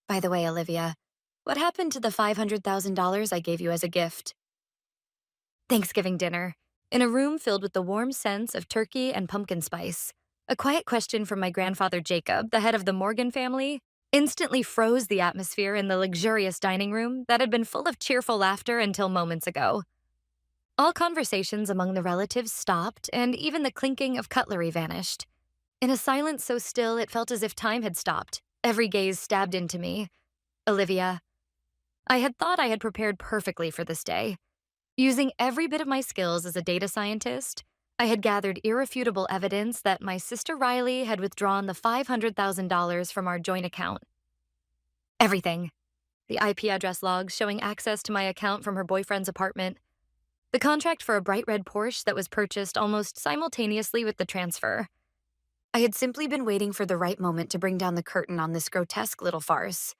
By the way, Olivia, what happened to the $500,000 I gave you as a gift? Thanksgiving dinner. In a room filled with the warm scents of turkey and pumpkin spice, a quiet question from my grandfather Jacob, the head of the Morgan family, instantly froze the atmosphere in the luxurious dining room that had been full of cheerful laughter until moments ago. All conversations among the relatives stopped, and even the clinking of cutlery vanished. In a silence so still it felt as if time had stopped, every gaze stabbed into me. Olivia. I had thought I had prepared perfectly for this day. Using every bit of my skills as a data scientist, I had gathered irrefutable evidence that my sister Riley had withdrawn the $500,000 from our joint account. Everything. The IP address logs showing access to my account from her boyfriend's apartment. The contract for a bright red Porsche that was purchased almost simultaneously with the transfer. I had simply been waiting for the right moment to bring down the curtain on this grotesque little farce.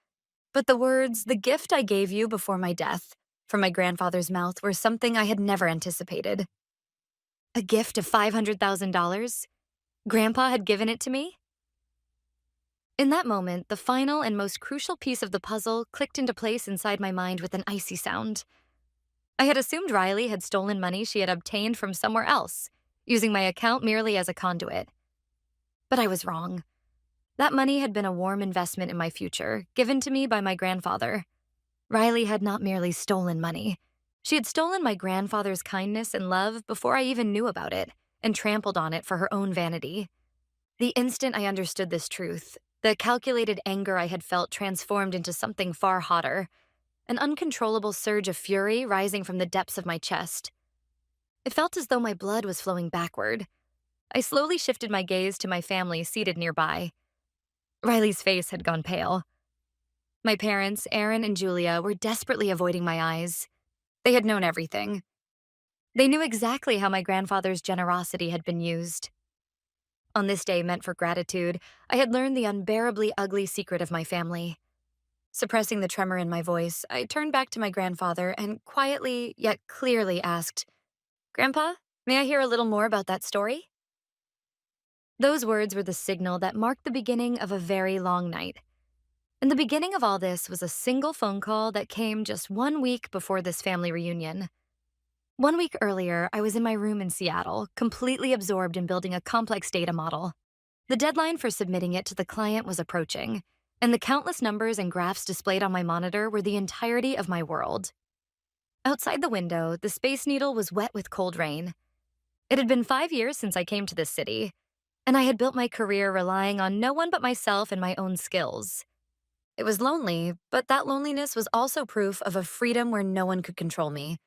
But the words, "the gift I gave you before my death," from my grandfather's mouth were something I had never anticipated. A gift of $500,000? Grandpa had given it to me? In that moment, the final and most crucial piece of the puzzle clicked into place inside my mind with an icy sound. I had assumed Riley had stolen money she had obtained from somewhere else, using my account merely as a conduit. But I was wrong. That money had been a warm investment in my future, given to me by my grandfather. Riley had not merely stolen money. She had stolen my grandfather's kindness and love before I even knew about it, and trampled on it for her own vanity. The instant I understood this truth, the calculated anger I had felt transformed into something far hotter, an uncontrollable surge of fury rising from the depths of my chest. It felt as though my blood was flowing backward. I slowly shifted my gaze to my family seated nearby. Riley's face had gone pale. My parents, Aaron and Julia, were desperately avoiding my eyes. They had known everything. They knew exactly how my grandfather's generosity had been used. On this day meant for gratitude, I had learned the unbearably ugly secret of my family. Suppressing the tremor in my voice, I turned back to my grandfather and quietly, yet clearly asked, "Grandpa, may I hear a little more about that story?" Those words were the signal that marked the beginning of a very long night. And the beginning of all this was a single phone call that came just 1 week before this family reunion. 1 week earlier, I was in my room in Seattle, completely absorbed in building a complex data model. The deadline for submitting it to the client was approaching, and the countless numbers and graphs displayed on my monitor were the entirety of my world. Outside the window, the Space Needle was wet with cold rain. It had been 5 years since I came to this city, and I had built my career relying on no one but myself and my own skills. It was lonely, but that loneliness was also proof of a freedom where no one could control me.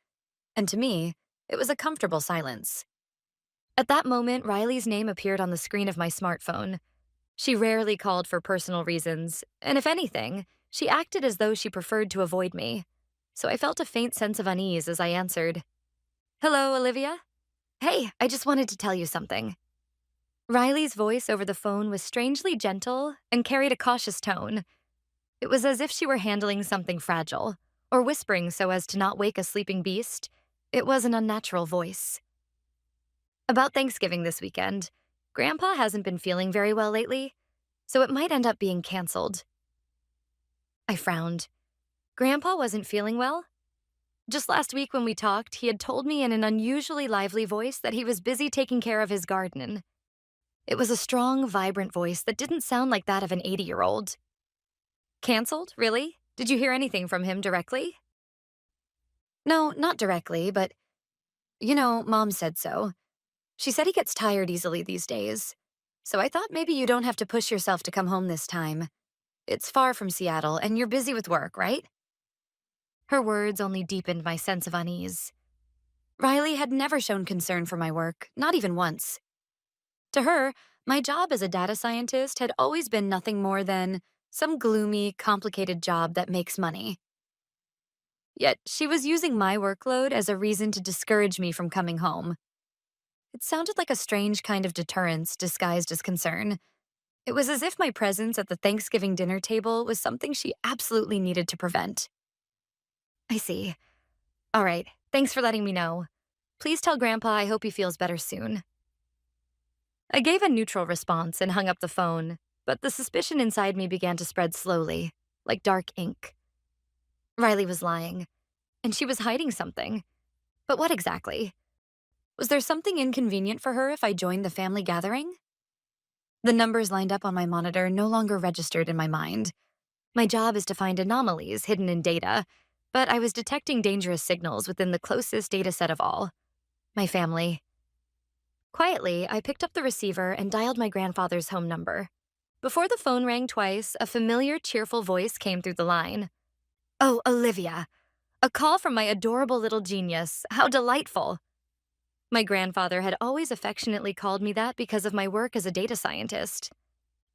And to me, it was a comfortable silence. At that moment, Riley's name appeared on the screen of my smartphone. She rarely called for personal reasons, and if anything, she acted as though she preferred to avoid me. So I felt a faint sense of unease as I answered. "Hello, Olivia? Hey, I just wanted to tell you something." Riley's voice over the phone was strangely gentle and carried a cautious tone. It was as if she were handling something fragile, or whispering so as to not wake a sleeping beast. It was an unnatural voice. "About Thanksgiving this weekend, Grandpa hasn't been feeling very well lately, so it might end up being canceled." I frowned. Grandpa wasn't feeling well? Just last week when we talked, he had told me in an unusually lively voice that he was busy taking care of his garden. It was a strong, vibrant voice that didn't sound like that of an 80-year-old. "Canceled? Really? Did you hear anything from him directly?" "No, not directly, but, Mom said so. She said he gets tired easily these days. So I thought maybe you don't have to push yourself to come home this time. It's far from Seattle, and you're busy with work, right?" Her words only deepened my sense of unease. Riley had never shown concern for my work, not even once. To her, my job as a data scientist had always been nothing more than some gloomy, complicated job that makes money. Yet she was using my workload as a reason to discourage me from coming home. It sounded like a strange kind of deterrence disguised as concern. It was as if my presence at the Thanksgiving dinner table was something she absolutely needed to prevent. "I see. All right, thanks for letting me know. Please tell Grandpa I hope he feels better soon." I gave a neutral response and hung up the phone, but the suspicion inside me began to spread slowly. like dark ink. Riley was lying, and she was hiding something. But what exactly? Was there something inconvenient for her if I joined the family gathering? The numbers lined up on my monitor no longer registered in my mind. My job is to find anomalies hidden in data, but I was detecting dangerous signals within the closest data set of all, my family. Quietly, I picked up the receiver and dialed my grandfather's home number. Before the phone rang twice, a familiar, cheerful voice came through the line. "Oh, Olivia. A call from my adorable little genius. How delightful." My grandfather had always affectionately called me that because of my work as a data scientist.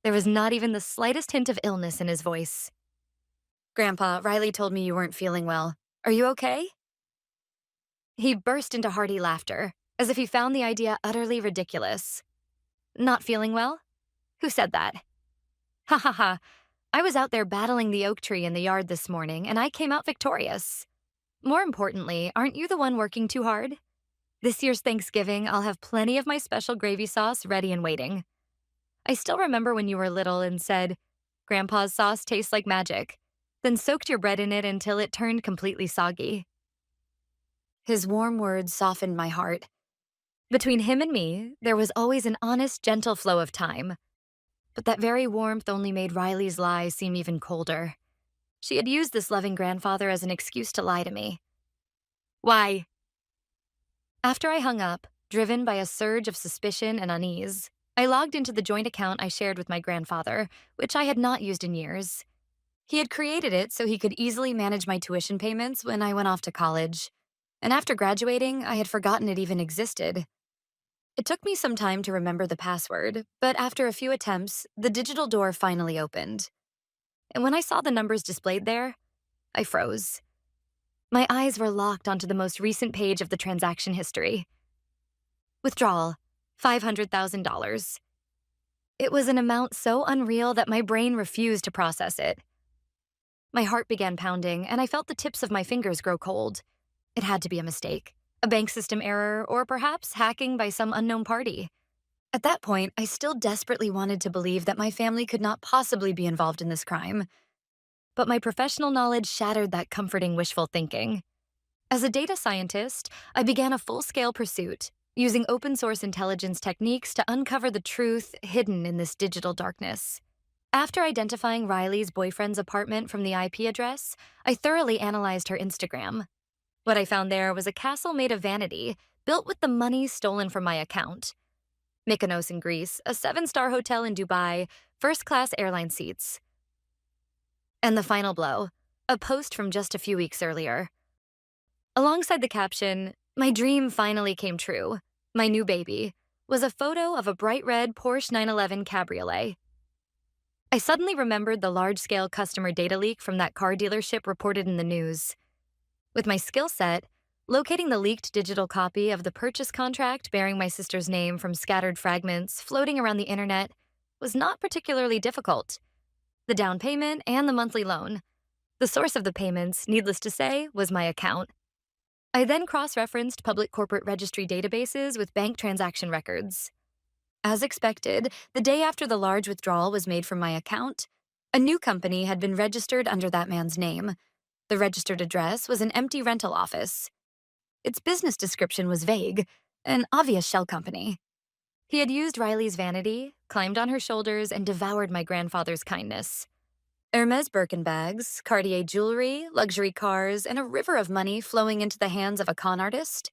There was not even the slightest hint of illness in his voice. "Grandpa, Riley told me you weren't feeling well. Are you okay?" He burst into hearty laughter, as if he found the idea utterly ridiculous. "Not feeling well? Who said that?" "Ha ha ha. I was out there battling the oak tree in the yard this morning, and I came out victorious. More importantly, aren't you the one working too hard? This year's Thanksgiving, I'll have plenty of my special gravy sauce ready and waiting. I still remember when you were little and said, 'Grandpa's sauce tastes like magic,' then soaked your bread in it until it turned completely soggy." His warm words softened my heart. Between him and me, there was always an honest, gentle flow of time. But that very warmth only made Riley's lies seem even colder. She had used this loving grandfather as an excuse to lie to me. "Why?" After I hung up, driven by a surge of suspicion and unease, I logged into the joint account I shared with my grandfather, which I had not used in years. He had created it so he could easily manage my tuition payments when I went off to college. And after graduating, I had forgotten it even existed. It took me some time to remember the password, but after a few attempts, the digital door finally opened. And when I saw the numbers displayed there, I froze. My eyes were locked onto the most recent page of the transaction history. Withdrawal, $500,000. It was an amount so unreal that my brain refused to process it. My heart began pounding, and I felt the tips of my fingers grow cold. It had to be a mistake, a bank system error, or perhaps hacking by some unknown party. At that point, I still desperately wanted to believe that my family could not possibly be involved in this crime. But my professional knowledge shattered that comforting wishful thinking. As a data scientist, I began a full-scale pursuit, using open-source intelligence techniques to uncover the truth hidden in this digital darkness. After identifying Riley's boyfriend's apartment from the IP address, I thoroughly analyzed her Instagram. What I found there was a castle made of vanity, built with the money stolen from my account. Mykonos in Greece, a 7-star hotel in Dubai, first-class airline seats. And the final blow, a post from just a few weeks earlier. Alongside the caption, "My dream finally came true. My new baby," was a photo of a bright red Porsche 911 Cabriolet. I suddenly remembered the large-scale customer data leak from that car dealership reported in the news. With my skill set, locating the leaked digital copy of the purchase contract bearing my sister's name from scattered fragments floating around the internet was not particularly difficult. The down payment and the monthly loan. The source of the payments, needless to say, was my account. I then cross-referenced public corporate registry databases with bank transaction records. As expected, the day after the large withdrawal was made from my account, a new company had been registered under that man's name. The registered address was an empty rental office. Its business description was vague, an obvious shell company. He had used Riley's vanity, climbed on her shoulders, and devoured my grandfather's kindness. Hermes Birkin bags, Cartier jewelry, luxury cars, and a river of money flowing into the hands of a con artist.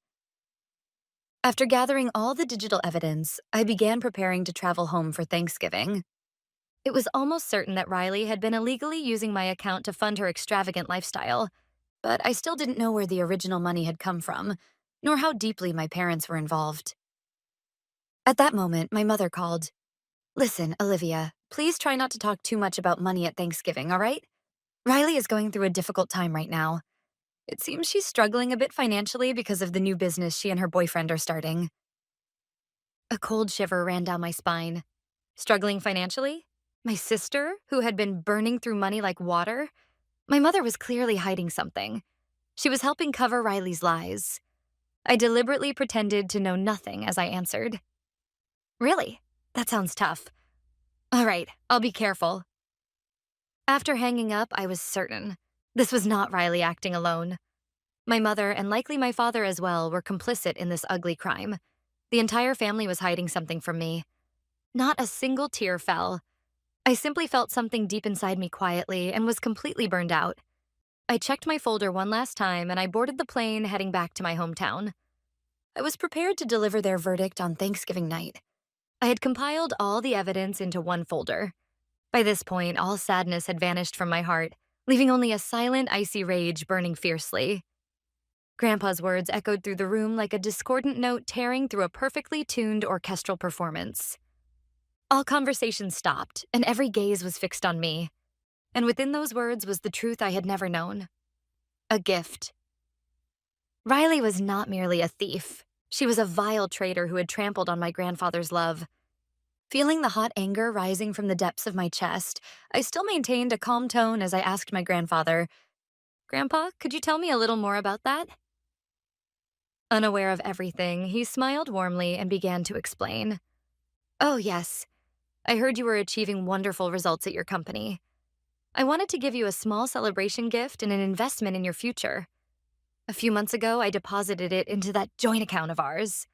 After gathering all the digital evidence, I began preparing to travel home for Thanksgiving. It was almost certain that Riley had been illegally using my account to fund her extravagant lifestyle, but I still didn't know where the original money had come from, nor how deeply my parents were involved. At that moment, my mother called. "Listen, Olivia, please try not to talk too much about money at Thanksgiving, all right? Riley is going through a difficult time right now. It seems she's struggling a bit financially because of the new business she and her boyfriend are starting." A cold shiver ran down my spine. Struggling financially? My sister, who had been burning through money like water? My mother was clearly hiding something. She was helping cover Riley's lies. I deliberately pretended to know nothing as I answered. "Really? That sounds tough. All right, I'll be careful." After hanging up, I was certain. This was not Riley acting alone. My mother, and likely my father as well, were complicit in this ugly crime. The entire family was hiding something from me. Not a single tear fell. I simply felt something deep inside me quietly and was completely burned out. I checked my folder one last time and I boarded the plane heading back to my hometown. I was prepared to deliver their verdict on Thanksgiving night. I had compiled all the evidence into one folder. By this point, all sadness had vanished from my heart, leaving only a silent, icy rage burning fiercely. Grandpa's words echoed through the room like a discordant note tearing through a perfectly tuned orchestral performance. All conversation stopped, and every gaze was fixed on me. And within those words was the truth I had never known. A gift. Riley was not merely a thief. She was a vile traitor who had trampled on my grandfather's love. Feeling the hot anger rising from the depths of my chest, I still maintained a calm tone as I asked my grandfather, "Grandpa, could you tell me a little more about that?" Unaware of everything, he smiled warmly and began to explain. "Oh, yes. I heard you were achieving wonderful results at your company. I wanted to give you a small celebration gift and an investment in your future. A few months ago, I deposited it into that joint account of ours.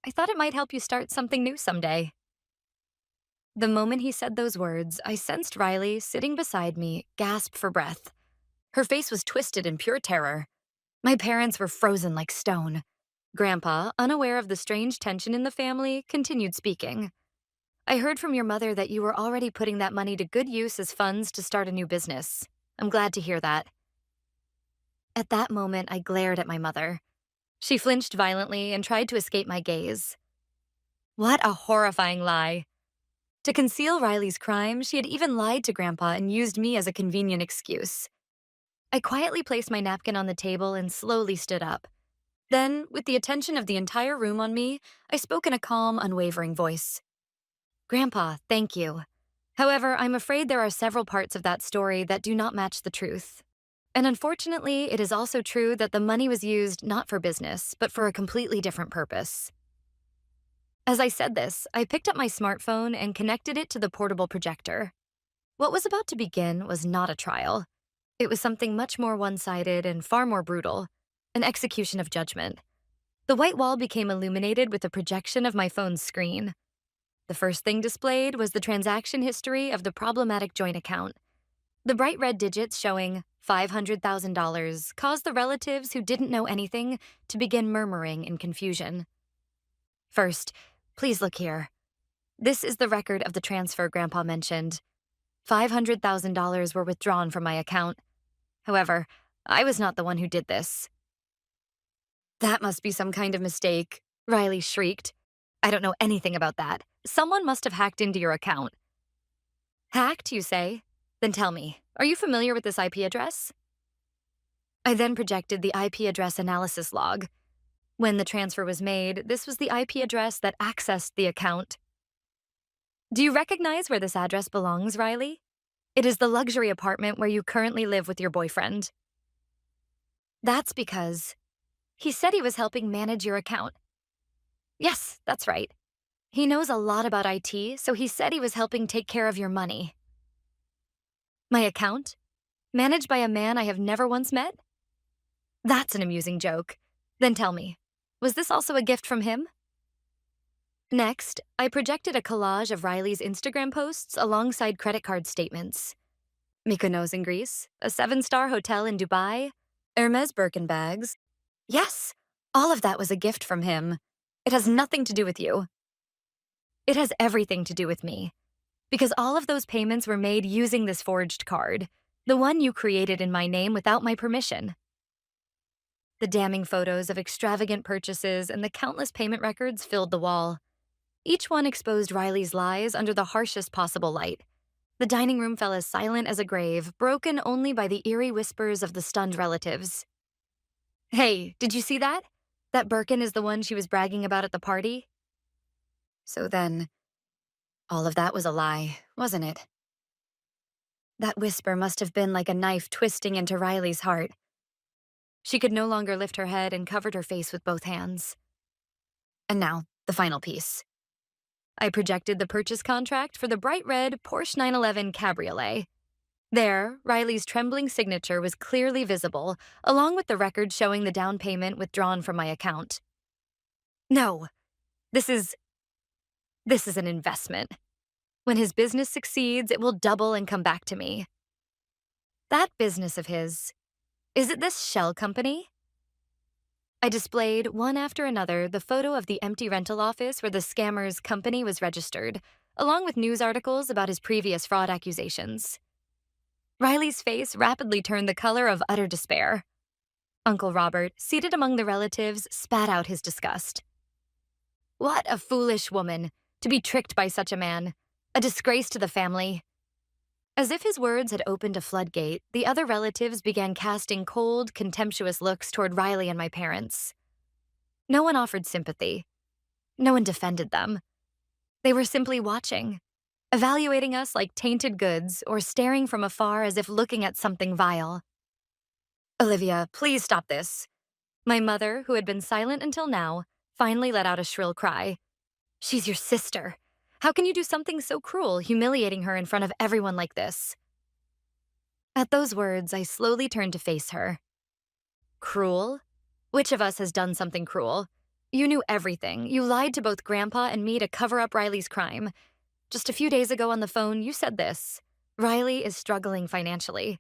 I thought it might help you start something new someday." The moment he said those words, I sensed Riley, sitting beside me, gasp for breath. Her face was twisted in pure terror. My parents were frozen like stone. Grandpa, unaware of the strange tension in the family, continued speaking. "I heard from your mother that you were already putting that money to good use as funds to start a new business. I'm glad to hear that." At that moment, I glared at my mother. She flinched violently and tried to escape my gaze. What a horrifying lie. To conceal Riley's crime, she had even lied to Grandpa and used me as a convenient excuse. I quietly placed my napkin on the table and slowly stood up. Then, with the attention of the entire room on me, I spoke in a calm, unwavering voice. "Grandpa, thank you. However, I'm afraid there are several parts of that story that do not match the truth. And unfortunately, it is also true that the money was used not for business, but for a completely different purpose." As I said this, I picked up my smartphone and connected it to the portable projector. What was about to begin was not a trial. It was something much more one-sided and far more brutal, an execution of judgment. The white wall became illuminated with a projection of my phone's screen. The first thing displayed was the transaction history of the problematic joint account. The bright red digits showing $500,000 caused the relatives who didn't know anything to begin murmuring in confusion. "First, please look here. This is the record of the transfer Grandpa mentioned. $500,000 were withdrawn from my account. However, I was not the one who did this." "That must be some kind of mistake," Riley shrieked. "I don't know anything about that. Someone must have hacked into your account." "Hacked, you say? Then tell me, are you familiar with this IP address?" I then projected the IP address analysis log. When the transfer was made, this was the IP address that accessed the account. "Do you recognize where this address belongs, Riley? It is the luxury apartment where you currently live with your boyfriend." "That's because he said he was helping manage your account." "Yes, that's right. He knows a lot about IT, so he said he was helping take care of your money." "My account? Managed by a man I have never once met?" "That's an amusing joke. Then tell me, was this also a gift from him?" Next, I projected a collage of Riley's Instagram posts alongside credit card statements. Mykonos in Greece, a 7-star hotel in Dubai, Hermes Birkin bags. Yes, all of that was a gift from him. It has nothing to do with you. It has everything to do with me. Because all of those payments were made using this forged card, the one you created in my name without my permission. The damning photos of extravagant purchases and the countless payment records filled the wall. Each one exposed Riley's lies under the harshest possible light. The dining room fell as silent as a grave, broken only by the eerie whispers of the stunned relatives. "Hey, did you see that? That Birkin is the one she was bragging about at the party." So then, all of that was a lie, wasn't it? That whisper must have been like a knife twisting into Riley's heart. She could no longer lift her head and covered her face with both hands. And now, the final piece. I projected the purchase contract for the bright red Porsche 911 Cabriolet. There, Riley's trembling signature was clearly visible, along with the record showing the down payment withdrawn from my account. No, this is this is an investment. When his business succeeds, it will double and come back to me. That business of his, is it this shell company? I displayed, one after another, the photo of the empty rental office where the scammer's company was registered, along with news articles about his previous fraud accusations. Riley's face rapidly turned the color of utter despair. Uncle Robert, seated among the relatives, spat out his disgust. What a foolish woman, to be tricked by such a man. A disgrace to the family. As if his words had opened a floodgate, the other relatives began casting cold, contemptuous looks toward Riley and my parents. No one offered sympathy. No one defended them. They were simply watching, evaluating us like tainted goods or staring from afar as if looking at something vile. Olivia, please stop this. My mother, who had been silent until now, finally let out a shrill cry. She's your sister. How can you do something so cruel, humiliating her in front of everyone like this? At those words, I slowly turned to face her. Cruel? Which of us has done something cruel? You knew everything. You lied to both Grandpa and me to cover up Riley's crime. Just a few days ago on the phone, you said this. Riley is struggling financially.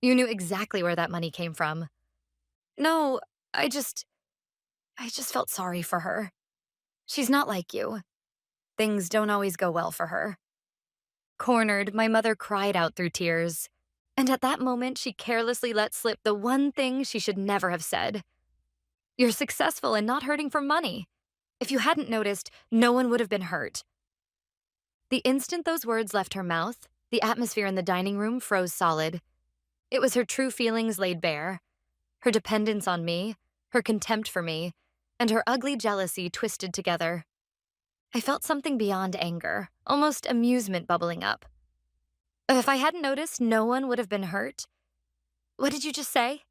You knew exactly where that money came from. No, I just felt sorry for her. She's not like you. Things don't always go well for her. Cornered, my mother cried out through tears. And at that moment, she carelessly let slip the one thing she should never have said. You're successful and not hurting for money. If you hadn't noticed, no one would have been hurt. The instant those words left her mouth, the atmosphere in the dining room froze solid. It was her true feelings laid bare. Her dependence on me, her contempt for me, and her ugly jealousy twisted together. I felt something beyond anger, almost amusement bubbling up. If I hadn't noticed, no one would have been hurt. What did you just say?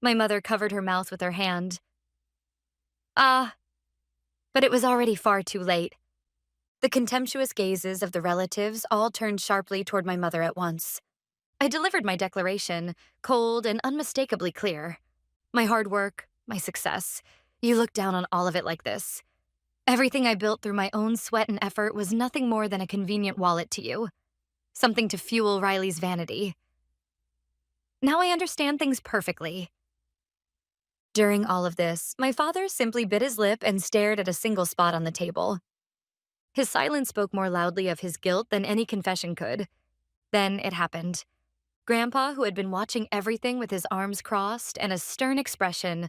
My mother covered her mouth with her hand. But it was already far too late. The contemptuous gazes of the relatives all turned sharply toward my mother at once. I delivered my declaration, cold and unmistakably clear. My hard work, my success. You look down on all of it like this. Everything I built through my own sweat and effort was nothing more than a convenient wallet to you. Something to fuel Riley's vanity. Now I understand things perfectly. During all of this, my father simply bit his lip and stared at a single spot on the table. His silence spoke more loudly of his guilt than any confession could. Then it happened. Grandpa, who had been watching everything with his arms crossed and a stern expression,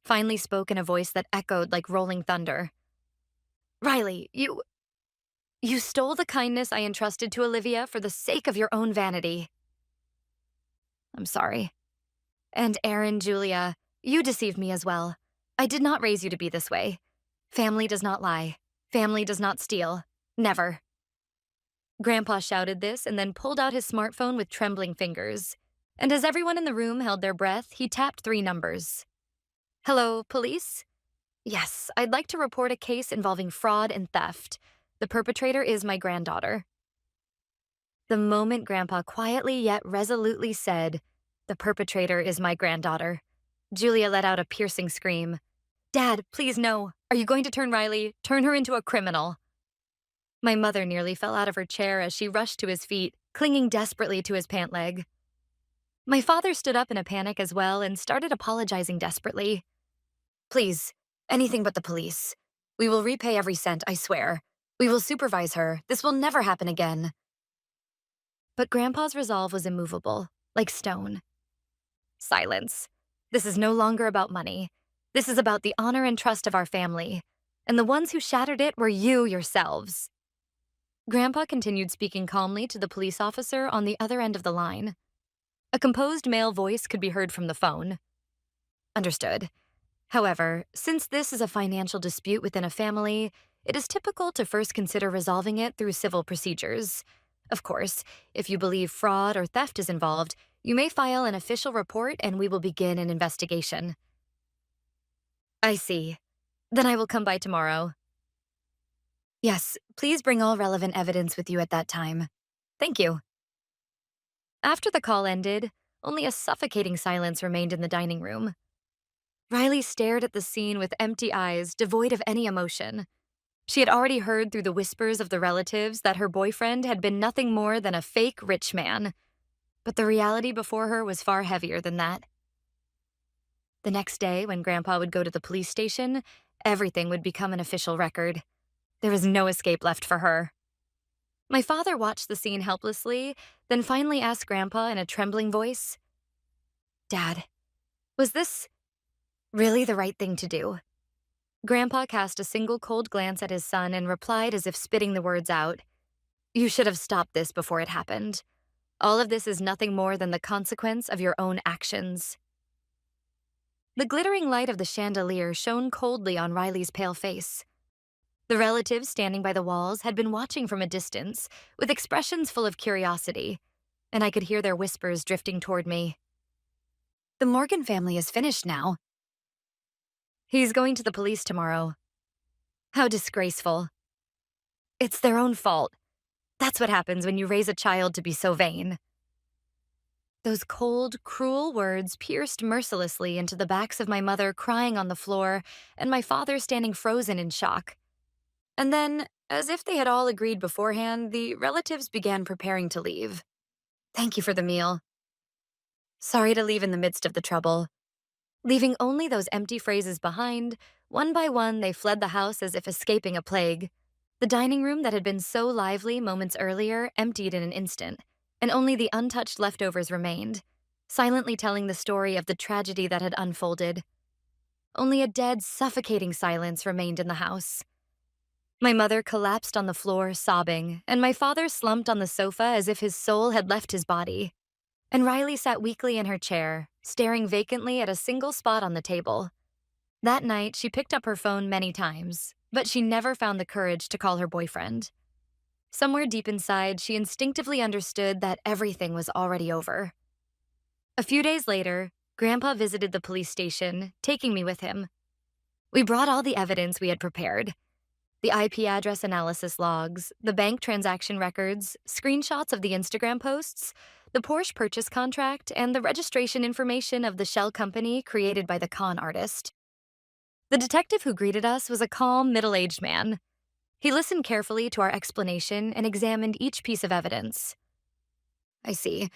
finally spoke in a voice that echoed like rolling thunder. Riley, you stole the kindness I entrusted to Olivia for the sake of your own vanity. I'm sorry. And Aaron, Julia, you deceived me as well. I did not raise you to be this way. Family does not lie. Family does not steal. Never. Grandpa shouted this and then pulled out his smartphone with trembling fingers. And as everyone in the room held their breath, he tapped 3 numbers. Hello, police? Yes, I'd like to report a case involving fraud and theft. The perpetrator is my granddaughter. The moment Grandpa quietly yet resolutely said, "The perpetrator is my granddaughter," Julia let out a piercing scream. Dad, please no. Are you going to turn Riley? Turn her into a criminal. My mother nearly fell out of her chair as she rushed to his feet, clinging desperately to his pant leg. My father stood up in a panic as well and started apologizing desperately. Please, anything but the police. We will repay every cent, I swear. We will supervise her. This will never happen again. But Grandpa's resolve was immovable, like stone. Silence. This is no longer about money. This is about the honor and trust of our family. And the ones who shattered it were you yourselves. Grandpa continued speaking calmly to the police officer on the other end of the line. A composed male voice could be heard from the phone. Understood. However, since this is a financial dispute within a family, it is typical to first consider resolving it through civil procedures. Of course, if you believe fraud or theft is involved, you may file an official report and we will begin an investigation. I see. Then I will come by tomorrow. Yes, please bring all relevant evidence with you at that time. Thank you. After the call ended, only a suffocating silence remained in the dining room. Riley stared at the scene with empty eyes, devoid of any emotion. She had already heard through the whispers of the relatives that her boyfriend had been nothing more than a fake rich man. But the reality before her was far heavier than that. The next day, when Grandpa would go to the police station, everything would become an official record. There was no escape left for her. My father watched the scene helplessly, then finally asked Grandpa in a trembling voice, "Dad, was this really the right thing to do?" Grandpa cast a single cold glance at his son and replied as if spitting the words out, "You should have stopped this before it happened. All of this is nothing more than the consequence of your own actions." The glittering light of the chandelier shone coldly on Riley's pale face. The relatives standing by the walls had been watching from a distance, with expressions full of curiosity, and I could hear their whispers drifting toward me. "The Morgan family is finished now." "He's going to the police tomorrow." "How disgraceful." "It's their own fault. That's what happens when you raise a child to be so vain." Those cold, cruel words pierced mercilessly into the backs of my mother crying on the floor and my father standing frozen in shock. And then, as if they had all agreed beforehand, the relatives began preparing to leave. "Thank you for the meal. Sorry to leave in the midst of the trouble." Leaving only those empty phrases behind, one by one they fled the house as if escaping a plague. The dining room that had been so lively moments earlier emptied in an instant, and only the untouched leftovers remained, silently telling the story of the tragedy that had unfolded. Only a dead, suffocating silence remained in the house. My mother collapsed on the floor, sobbing, and my father slumped on the sofa as if his soul had left his body. And Riley sat weakly in her chair, staring vacantly at a single spot on the table. That night, she picked up her phone many times, but she never found the courage to call her boyfriend. Somewhere deep inside, she instinctively understood that everything was already over. A few days later, Grandpa visited the police station, taking me with him. We brought all the evidence we had prepared: the IP address analysis logs, the bank transaction records, screenshots of the Instagram posts, the Porsche purchase contract, and the registration information of the shell company created by the con artist. The detective who greeted us was a calm, middle-aged man. He listened carefully to our explanation and examined each piece of evidence. "I see.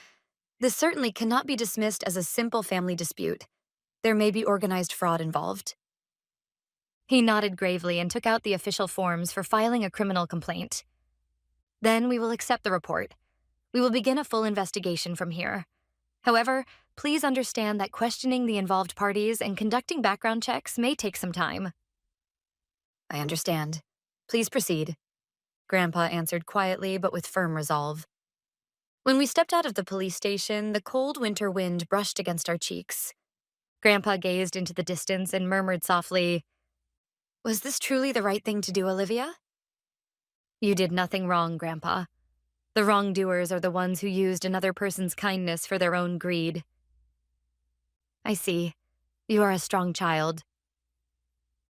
This certainly cannot be dismissed as a simple family dispute. There may be organized fraud involved." He nodded gravely and took out the official forms for filing a criminal complaint. "Then we will accept the report. We will begin a full investigation from here. However, please understand that questioning the involved parties and conducting background checks may take some time." "I understand. Please proceed," Grandpa answered quietly but with firm resolve. When we stepped out of the police station, the cold winter wind brushed against our cheeks. Grandpa gazed into the distance and murmured softly, "Was this truly the right thing to do, Olivia?" "You did nothing wrong, Grandpa. The wrongdoers are the ones who used another person's kindness for their own greed." "I see. You are a strong child."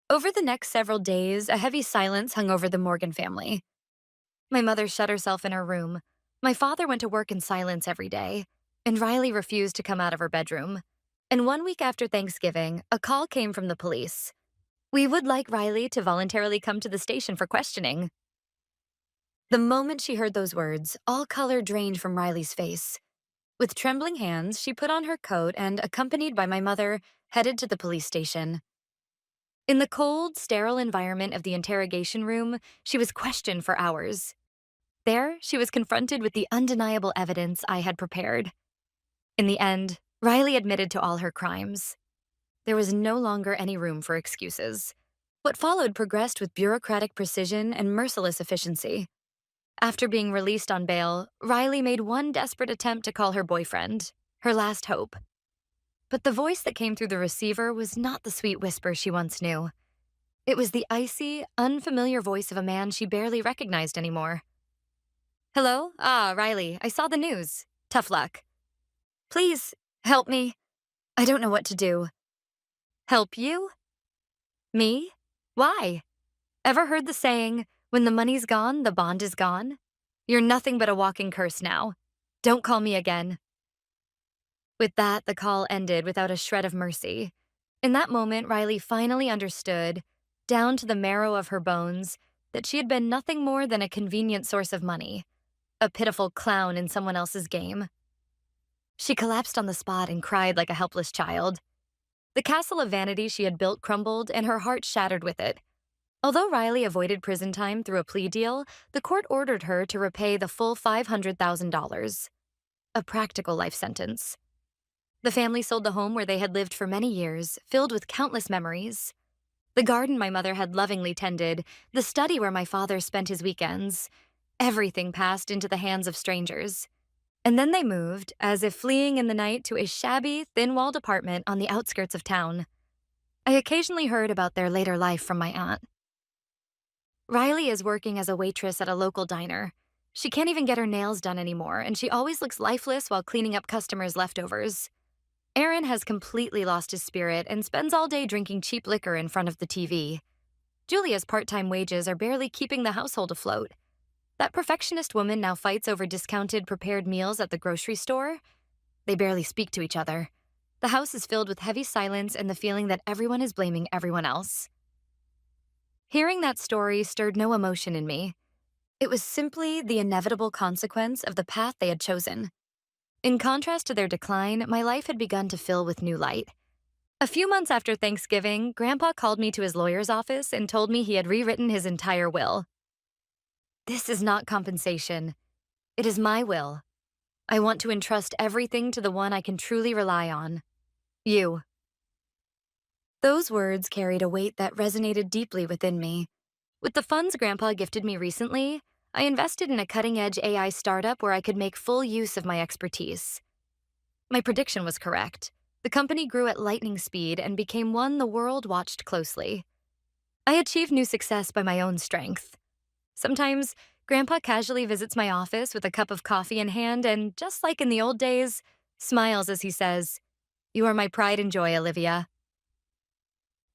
Over the next several days, a heavy silence hung over the Morgan family. My mother shut herself in her room. My father went to work in silence every day, and Riley refused to come out of her bedroom. And 1 week after Thanksgiving, a call came from the police. "We would like Riley to voluntarily come to the station for questioning." The moment she heard those words, all color drained from Riley's face. With trembling hands, she put on her coat and, accompanied by my mother, headed to the police station. In the cold, sterile environment of the interrogation room, she was questioned for hours. There, she was confronted with the undeniable evidence I had prepared. In the end, Riley admitted to all her crimes. There was no longer any room for excuses. What followed progressed with bureaucratic precision and merciless efficiency. After being released on bail, Riley made one desperate attempt to call her boyfriend, her last hope. But the voice that came through the receiver was not the sweet whisper she once knew. It was the icy, unfamiliar voice of a man she barely recognized anymore. "Hello? Ah, Riley, I saw the news. Tough luck. Please, help me. I don't know what to do." "Help you? Me? Why? Ever heard the saying, 'When the money's gone, the bond is gone'? You're nothing but a walking curse now. Don't call me again. With that, the call ended without a shred of mercy. In that moment, Riley finally understood, down to the marrow of her bones, that she had been nothing more than a convenient source of money, a pitiful clown in someone else's game. She collapsed on the spot and cried like a helpless child. The castle of vanity she had built crumbled, and her heart shattered with it. Although Riley avoided prison time through a plea deal, the court ordered her to repay the full $500,000, a practical life sentence. The family sold the home where they had lived for many years, filled with countless memories. The garden my mother had lovingly tended, the study where my father spent his weekends. Everything passed into the hands of strangers. And then they moved, as if fleeing in the night, to a shabby, thin-walled apartment on the outskirts of town. I occasionally heard about their later life from my aunt. Riley is working as a waitress at a local diner. She can't even get her nails done anymore, and she always looks lifeless while cleaning up customers' leftovers. Aaron has completely lost his spirit and spends all day drinking cheap liquor in front of the TV. Julia's part-time wages are barely keeping the household afloat. That perfectionist woman now fights over discounted prepared meals at the grocery store. They barely speak to each other. The house is filled with heavy silence and the feeling that everyone is blaming everyone else. Hearing that story stirred no emotion in me. It was simply the inevitable consequence of the path they had chosen. In contrast to their decline, my life had begun to fill with new light. A few months after Thanksgiving, Grandpa called me to his lawyer's office and told me he had rewritten his entire will. This is not compensation. It is my will. I want to entrust everything to the one I can truly rely on. You. Those words carried a weight that resonated deeply within me. With the funds Grandpa gifted me recently, I invested in a cutting-edge AI startup where I could make full use of my expertise. My prediction was correct. The company grew at lightning speed and became one the world watched closely. I achieved new success by my own strength. Sometimes, Grandpa casually visits my office with a cup of coffee in hand and, just like in the old days, smiles as he says, "You are my pride and joy, Olivia."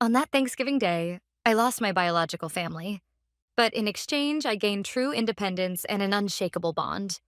On that Thanksgiving day, I lost my biological family. But in exchange, I gained true independence and an unshakable bond.